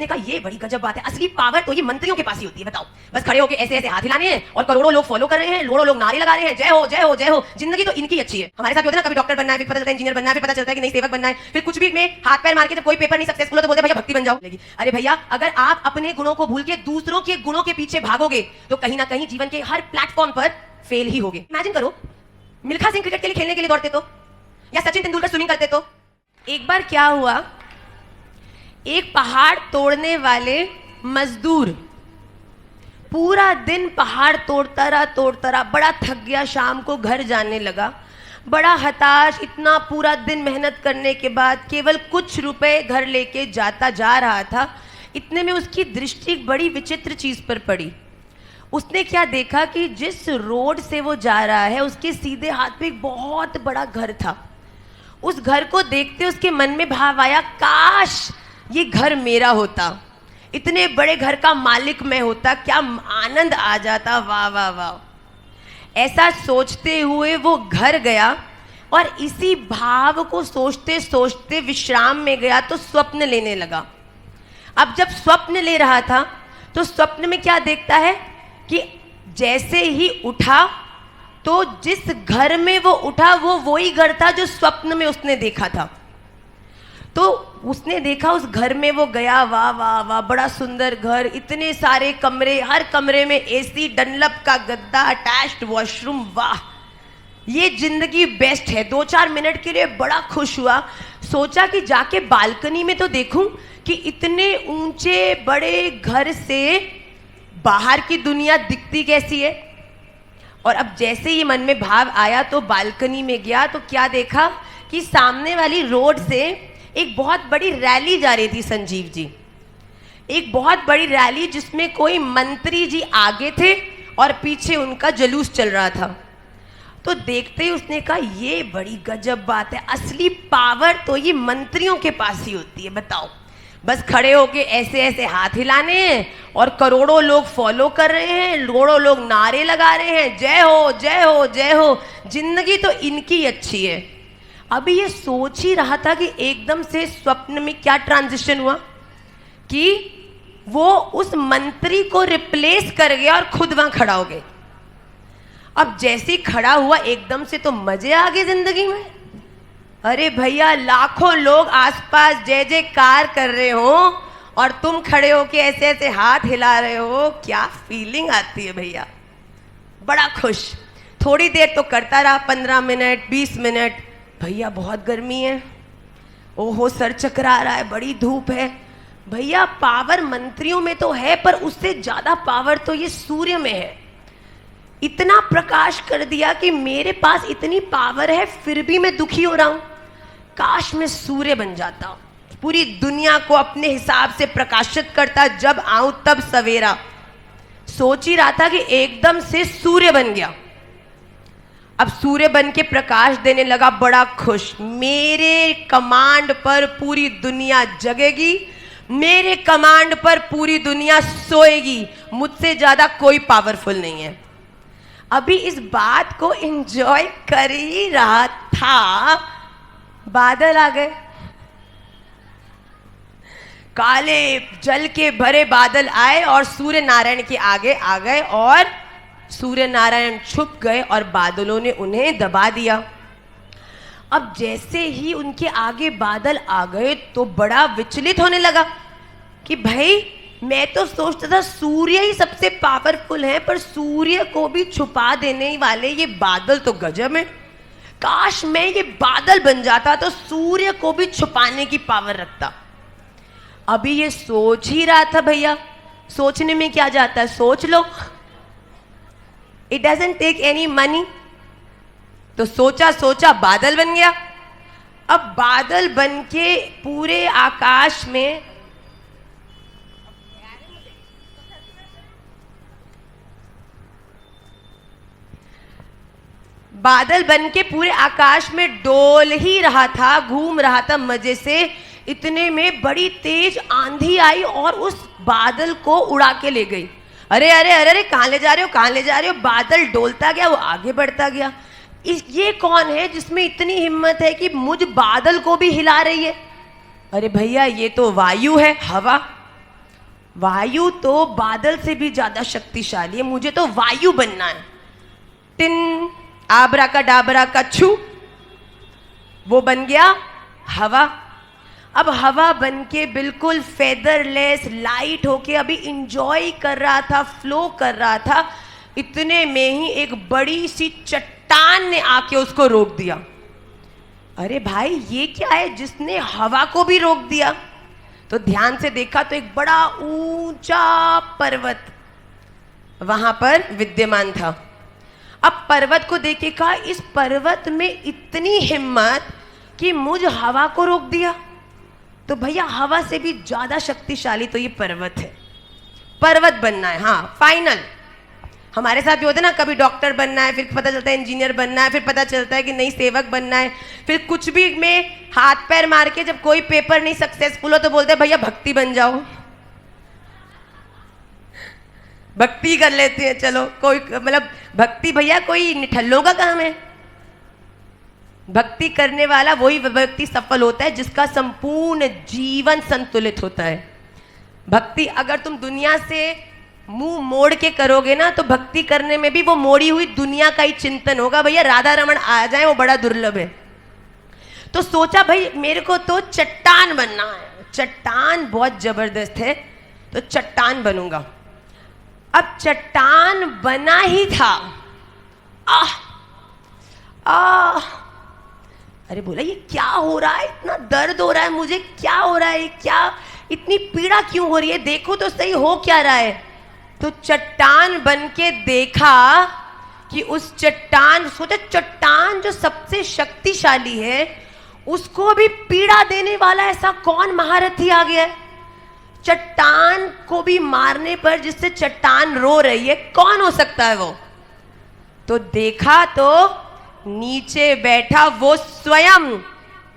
ने कहा ये बड़ी गजब बात है, असली पावर तो ये मंत्रियों के पास ही होती है। बताओ, बस खड़े होके ऐसे ऐसे हाथ हिलाने हैं और करोड़ों लोग फॉलो कर रहे हैं, करोड़ों लोग नारे लगा रहे हैं, जय हो जय हो जय हो। जिंदगी तो इनकी अच्छी है। हमारे साथ होता है ना, कभी डॉक्टर बनना है, फिर पता चलता है इंजीनियर बनना है, फिर पता चलता है कि नहीं सेवक बनना है, फिर कुछ भी में हाथ पैर मार के जब कोई पेपर नहीं सक्सेसफुल हो तो बोलते भैया भक्ति बन जाओ। अरे भैया, अगर आप अपने गुणों को भूल के दूसरों के गुणों के पीछे भागोगे तो कहीं ना कहीं जीवन के हर प्लेटफॉर्म पर फेल ही होगे। इमेजिन करो, मिल्खा सिंह क्रिकेट के लिए खेलने के लिए दौड़ते तो, या सचिन तेंदुलकर स्विमिंग करते तो। एक बार क्या हुआ, एक पहाड़ तोड़ने वाले मजदूर पूरा दिन पहाड़ तोड़ता रहा, बड़ा थक गया, शाम को घर जाने लगा, बड़ा हताश, इतना पूरा दिन मेहनत करने के बाद केवल कुछ रुपए घर लेके जा रहा था। इतने में उसकी दृष्टि बड़ी विचित्र चीज पर पड़ी। उसने क्या देखा कि जिस रोड से वो जा रहा है उसके सीधे हाथ पे एक बहुत बड़ा घर था। उस घर को देखते उसके मन में भाव आया, काश ये घर मेरा होता, इतने बड़े घर का मालिक मैं होता, क्या आनंद आ जाता, वाह वाह वाह। ऐसा सोचते हुए वो घर गया और इसी भाव को सोचते सोचते विश्राम में गया तो स्वप्न लेने लगा। अब जब स्वप्न ले रहा था तो स्वप्न में क्या देखता है कि जैसे ही उठा तो जिस घर में वो उठा वो वही घर था जो स्वप्न में उसने देखा था। तो उसने देखा उस घर में वो गया, वाह वाह वाह, बड़ा सुंदर घर, इतने सारे कमरे, हर कमरे में एसी, डनलप का गद्दा, अटैच्ड वॉशरूम, वाह ये जिंदगी बेस्ट है। 2-4 मिनट के लिए बड़ा खुश हुआ, सोचा कि जाके बालकनी में तो देखूं कि इतने ऊंचे बड़े घर से बाहर की दुनिया दिखती कैसी है। और अब जैसे ही मन में भाव आया तो बालकनी में गया तो क्या देखा कि सामने वाली रोड से एक बहुत बड़ी रैली जा रही थी। संजीव जी, एक बहुत बड़ी रैली जिसमें कोई मंत्री जी आगे थे और पीछे उनका जुलूस चल रहा था। तो देखते ही उसने कहा ये बड़ी गजब बात है, असली पावर तो ये मंत्रियों के पास ही होती है। बताओ, बस खड़े होके ऐसे ऐसे हाथ हिलाने हैं और करोड़ों लोग फॉलो कर रहे हैं, करोड़ों लोग नारे लगा रहे हैं, जय हो जय हो जय हो। जिंदगी तो इनकी अच्छी है। अभी ये सोच ही रहा था कि एकदम से स्वप्न में क्या ट्रांजिशन हुआ कि वो उस मंत्री को रिप्लेस कर गया और खुद वहां खड़ा हो गया। अब जैसे ही खड़ा हुआ एकदम से तो मजे आ गए जिंदगी में। अरे भैया, लाखों लोग आसपास जय जयकार कर रहे हो और तुम खड़े होके ऐसे ऐसे हाथ हिला रहे हो, क्या फीलिंग आती है भैया। बड़ा खुश, थोड़ी देर तो करता रहा, 15 मिनट 20 मिनट। भैया बहुत गर्मी है, ओहो सर चकरा रहा है, बड़ी धूप है। भैया पावर मंत्रियों में तो है, पर उससे ज्यादा पावर तो ये सूर्य में है। इतना प्रकाश कर दिया कि मेरे पास इतनी पावर है फिर भी मैं दुखी हो रहा हूं। काश मैं सूर्य बन जाता, पूरी दुनिया को अपने हिसाब से प्रकाशित करता, जब आऊं तब सवेरा। सोच ही रहा था कि एकदम से सूर्य बन गया। अब सूर्य बन के प्रकाश देने लगा, बड़ा खुश। मेरे कमांड पर पूरी दुनिया जगेगी, मेरे कमांड पर पूरी दुनिया सोएगी, मुझसे ज्यादा कोई पावरफुल नहीं है। अभी इस बात को एंजॉय कर ही रहा था, बादल आ गए, काले जल के भरे बादल आए और सूर्य नारायण के आगे आ गए और सूर्य नारायण छुप गए और बादलों ने उन्हें दबा दिया। अब जैसे ही उनके आगे बादल आ गए तो बड़ा विचलित होने लगा कि भाई मैं तो सोचता था सूर्य ही सबसे पावरफुल है, पर सूर्य को भी छुपा देने वाले ये बादल तो गजब है। काश मैं ये बादल बन जाता तो सूर्य को भी छुपाने की पावर रखता। अभी ये सोच ही रहा था भैया, सोचने में क्या जाता है, सोच लो, it doesn't take any money. तो सोचा सोचा बादल बन गया। अब बादल बन के पूरे आकाश में पूरे आकाश में डोल ही रहा था, घूम रहा था मजे से। इतने में बड़ी तेज आंधी आई और उस बादल को उड़ा के ले गई। अरे अरे अरे अरे, कहाँ ले जा रहे हो, कहाँ ले जा रहे हो। बादल डोलता गया, वो आगे बढ़ता गया। ये कौन है जिसमें इतनी हिम्मत है कि मुझ बादल को भी हिला रही है। अरे भैया ये तो वायु है, हवा। वायु तो बादल से भी ज्यादा शक्तिशाली है, मुझे तो वायु बनना है। टिन आबरा का डाबरा का छू, वो बन गया हवा। अब हवा बन के बिल्कुल फेदरलेस लाइट होके अभी इंजॉय कर रहा था, फ्लो कर रहा था, इतने में ही एक बड़ी सी चट्टान ने आके उसको रोक दिया। अरे भाई ये क्या है जिसने हवा को भी रोक दिया? तो ध्यान से देखा तो एक बड़ा ऊंचा पर्वत वहां पर विद्यमान था। अब पर्वत को देख के कहा, इस पर्वत में इतनी हिम्मत कि मुझ हवा को रोक दिया। तो भैया हवा से भी ज्यादा शक्तिशाली तो ये पर्वत है। पर्वत बनना है, हाँ फाइनल। हमारे साथ भी होता है ना, कभी डॉक्टर बनना है, फिर पता चलता है इंजीनियर बनना है, फिर पता चलता है कि नहीं सेवक बनना है, फिर कुछ भी में हाथ पैर मार के जब कोई पेपर नहीं सक्सेसफुल हो तो बोलते हैं भैया भक्ति बन जाओ, भक्ति कर लेते हैं। चलो कोई मतलब भक्ति भैया कोई निठल्लों का काम है। भक्ति करने वाला वही व्यक्ति सफल होता है जिसका संपूर्ण जीवन संतुलित होता है। भक्ति अगर तुम दुनिया से मुंह मोड़ के करोगे ना तो भक्ति करने में भी वो मोड़ी हुई दुनिया का ही चिंतन होगा। भैया राधा रमन आ जाए वो बड़ा दुर्लभ है। तो सोचा भाई मेरे को तो चट्टान बनना है, चट्टान बहुत जबरदस्त है, तो चट्टान बनूंगा। अब चट्टान बना ही था, अरे बोला ये क्या हो रहा है, इतना दर्द हो रहा है मुझे, क्या हो रहा है, क्या इतनी पीड़ा क्यों हो रही है, देखो तो सही हो क्या रहा है। तो चट्टान बन के देखा कि उस चट्टान, सोचा चट्टान जो सबसे शक्तिशाली है उसको भी पीड़ा देने वाला ऐसा कौन महारथी आ गया है। चट्टान को भी मारने पर जिससे चट्टान रो रही है कौन हो सकता है वो। तो देखा तो नीचे बैठा वो स्वयं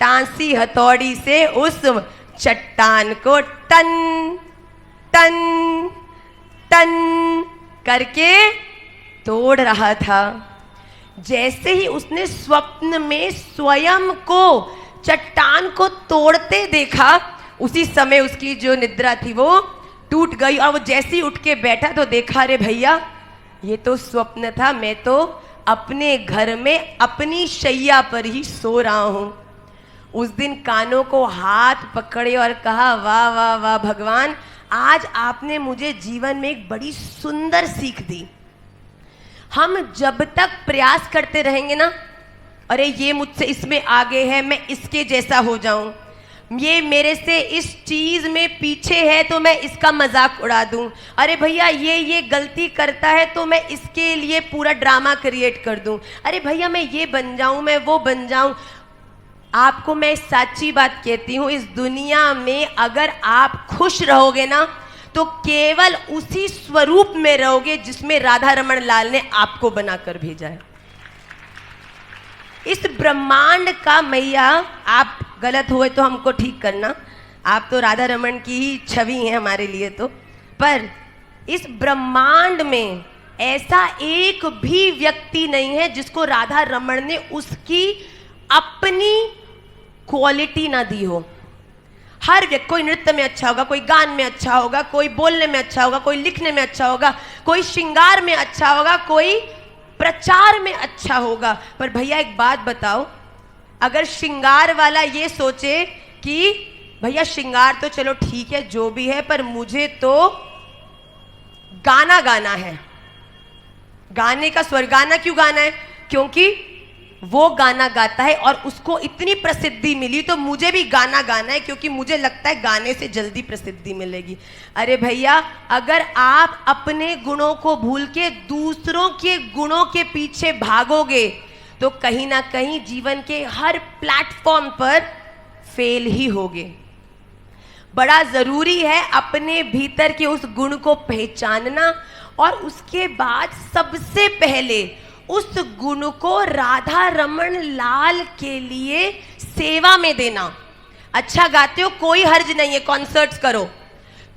टांसी हथौड़ी से उस चट्टान को टन टन टन करके तोड़ रहा था। जैसे ही उसने स्वप्न में स्वयं को चट्टान को तोड़ते देखा, उसी समय उसकी जो निद्रा थी वो टूट गई और वो जैसे ही उठ के बैठा तो देखा अरे भैया ये तो स्वप्न था, मैं तो अपने घर में अपनी शैया पर ही सो रहा हूं। उस दिन कानों को हाथ पकड़े और कहा वाह वाह वाह भगवान, आज आपने मुझे जीवन में एक बड़ी सुंदर सीख दी। हम जब तक प्रयास करते रहेंगे ना, अरे ये मुझसे इसमें आगे है मैं इसके जैसा हो जाऊं, ये मेरे से इस चीज में पीछे है तो मैं इसका मजाक उड़ा दूं, अरे भैया ये गलती करता है तो मैं इसके लिए पूरा ड्रामा क्रिएट कर दूं, अरे भैया मैं ये बन जाऊं, मैं वो बन जाऊं। आपको मैं सच्ची बात कहती हूं, इस दुनिया में अगर आप खुश रहोगे ना तो केवल उसी स्वरूप में रहोगे जिसमें राधा रमन लाल ने आपको बनाकर भेजा है। इस ब्रह्मांड का मैया, आप गलत हुए तो हमको ठीक करना, आप तो राधा रमन की ही छवि हैं हमारे लिए तो, पर इस ब्रह्मांड में ऐसा एक भी व्यक्ति नहीं है जिसको राधा रमन ने उसकी अपनी क्वालिटी ना दी हो। हर व्यक्ति, कोई नृत्य में अच्छा होगा, कोई गान में अच्छा होगा, कोई बोलने में अच्छा होगा, कोई लिखने में अच्छा होगा, कोई श्रृंगार में अच्छा होगा, कोई प्रचार में अच्छा होगा। पर भैया एक बात बताओ, अगर श्रृंगार वाला ये सोचे कि भैया श्रृंगार तो चलो ठीक है जो भी है, पर मुझे तो गाना गाना है, गाने का स्वर, गाना क्यों गाना है, क्योंकि वो गाना गाता है और उसको इतनी प्रसिद्धि मिली तो मुझे भी गाना गाना है क्योंकि मुझे लगता है गाने से जल्दी प्रसिद्धि मिलेगी। अरे भैया अगर आप अपने गुणों को भूल के दूसरों के गुणों के पीछे भागोगे तो कहीं ना कहीं जीवन के हर प्लेटफॉर्म पर फेल ही होगे। बड़ा जरूरी है अपने भीतर के उस गुण को पहचानना और उसके बाद सबसे पहले उस गुण को राधा रमन लाल के लिए सेवा में देना। अच्छा गाते हो, कोई हर्ज नहीं है, कॉन्सर्ट्स करो,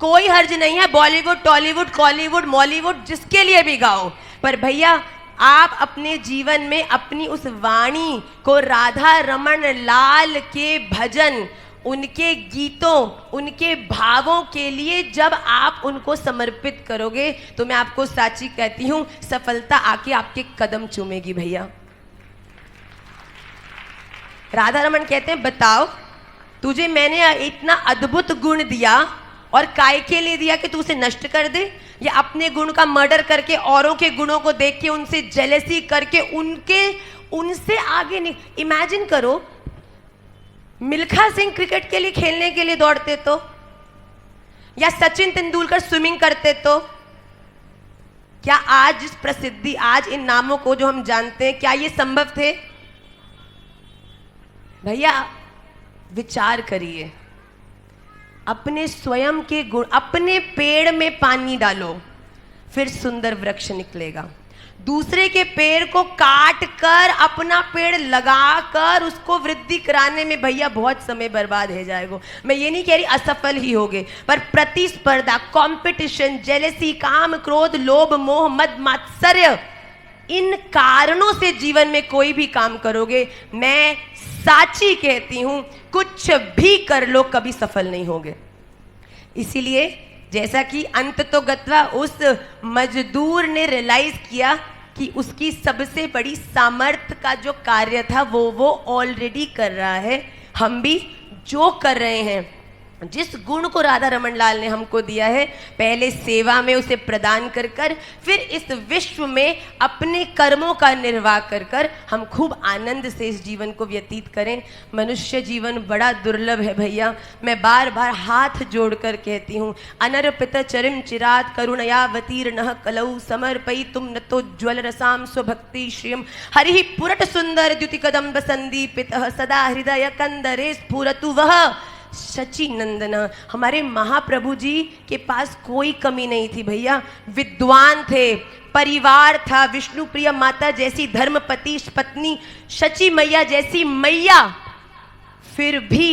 कोई हर्ज नहीं है, बॉलीवुड टॉलीवुड कॉलीवुड मॉलीवुड जिसके लिए भी गाओ, पर भैया आप अपने जीवन में अपनी उस वाणी को राधा रमन लाल के भजन उनके गीतों, उनके भावों के लिए जब आप उनको समर्पित करोगे तो मैं आपको साची कहती हूं, सफलता आके आपके कदम चूमेगी भैया। राधा रमन कहते हैं, बताओ तुझे मैंने इतना अद्भुत गुण दिया और काय के लिए दिया कि तू उसे नष्ट कर दे, या अपने गुण का मर्डर करके औरों के गुणों को देख के उनसे जेलसी करके उनसे आगे नहीं। इमेजिन करो, मिल्खा सिंह क्रिकेट के लिए खेलने के लिए दौड़ते तो, या सचिन तेंदुलकर स्विमिंग करते तो, क्या आज इस प्रसिद्धि, आज इन नामों को जो हम जानते हैं, क्या ये संभव थे? भैया विचार करिए, अपने स्वयं के गुण, अपने पेड़ में पानी डालो फिर सुंदर वृक्ष निकलेगा। दूसरे के पेड़ को काट कर अपना पेड़ लगाकर उसको वृद्धि कराने में भैया बहुत समय बर्बाद हो जाएगा। मैं ये नहीं कह रही असफल ही होगे, पर प्रतिस्पर्धा, कंपटीशन, जेलसी, काम, क्रोध, लोभ, मोह, मद, मात्सर्य, इन कारणों से जीवन में कोई भी काम करोगे, मैं साची कहती हूं, कुछ भी कर लो कभी सफल नहीं होगे। इसीलिए जैसा कि अंत तो गत्वा उस मजदूर ने रियलाइज किया कि उसकी सबसे बड़ी सामर्थ्य का जो कार्य था वो ऑलरेडी कर रहा है। हम भी जो कर रहे हैं, जिस गुण को राधा रमन लाल ने हमको दिया है, पहले सेवा में उसे प्रदान कर कर, फिर इस विश्व में अपने कर्मों का निर्वाह कर कर हम खूब आनंद से इस जीवन को व्यतीत करें। मनुष्य जीवन बड़ा दुर्लभ है भैया। मैं बार बार हाथ जोड़कर कहती हूँ, अनर्पित चरिम चिरात करुणयावतीर्णः कलौ समर्पयितुं नतो ज्वल रसाम स्वभक्ति श्रियम हरि पुरट सुंदर द्युति कदम्ब संदीपितः सदा हृदय कंदरे स्फुरतु वह शची नंदन। हमारे महाप्रभु जी के पास कोई कमी नहीं थी भैया। विद्वान थे, परिवार था, विष्णु प्रिय माता जैसी धर्मपति पत्नी, शची मैया जैसी मैया, फिर भी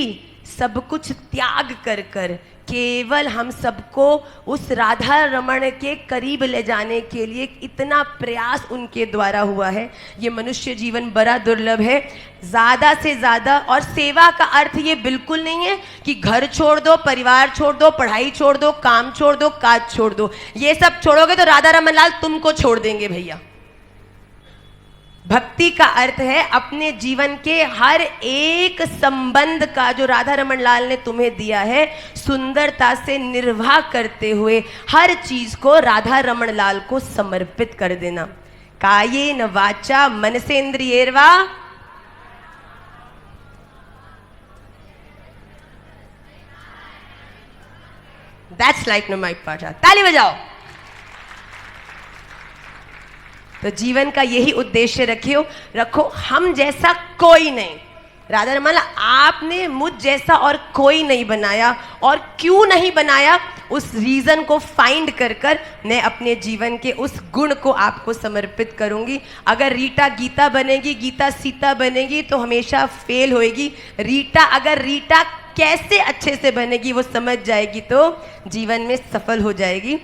सब कुछ त्याग कर कर केवल हम सबको उस राधा रमण के करीब ले जाने के लिए इतना प्रयास उनके द्वारा हुआ है। ये मनुष्य जीवन बड़ा दुर्लभ है। ज़्यादा से ज़्यादा, और सेवा का अर्थ ये बिल्कुल नहीं है कि घर छोड़ दो, परिवार छोड़ दो, पढ़ाई छोड़ दो, काम छोड़ दो, काज छोड़ दो। ये सब छोड़ोगे तो राधा रमन लाल तुमको छोड़ देंगे भैया। भक्ति का अर्थ है अपने जीवन के हर एक संबंध का जो राधा रमन लाल ने तुम्हें दिया है, सुंदरता से निर्वाह करते हुए हर चीज को राधा रमन लाल को समर्पित कर देना। कायेन वाचा मनसेन्द्रियैर्वा दैट्स लाइक माय पाठा। ताली बजाओ। तो जीवन का यही उद्देश्य रखो, हम जैसा कोई नहीं। राधा रमन आपने मुझ जैसा और कोई नहीं बनाया, और क्यों नहीं बनाया उस रीजन को फाइंड कर कर मैं अपने जीवन के उस गुण को आपको समर्पित करूंगी। अगर रीटा गीता बनेगी, गीता सीता बनेगी तो हमेशा फेल होएगी। अगर रीटा कैसे अच्छे से बनेगी वो समझ जाएगी तो जीवन में सफल हो जाएगी।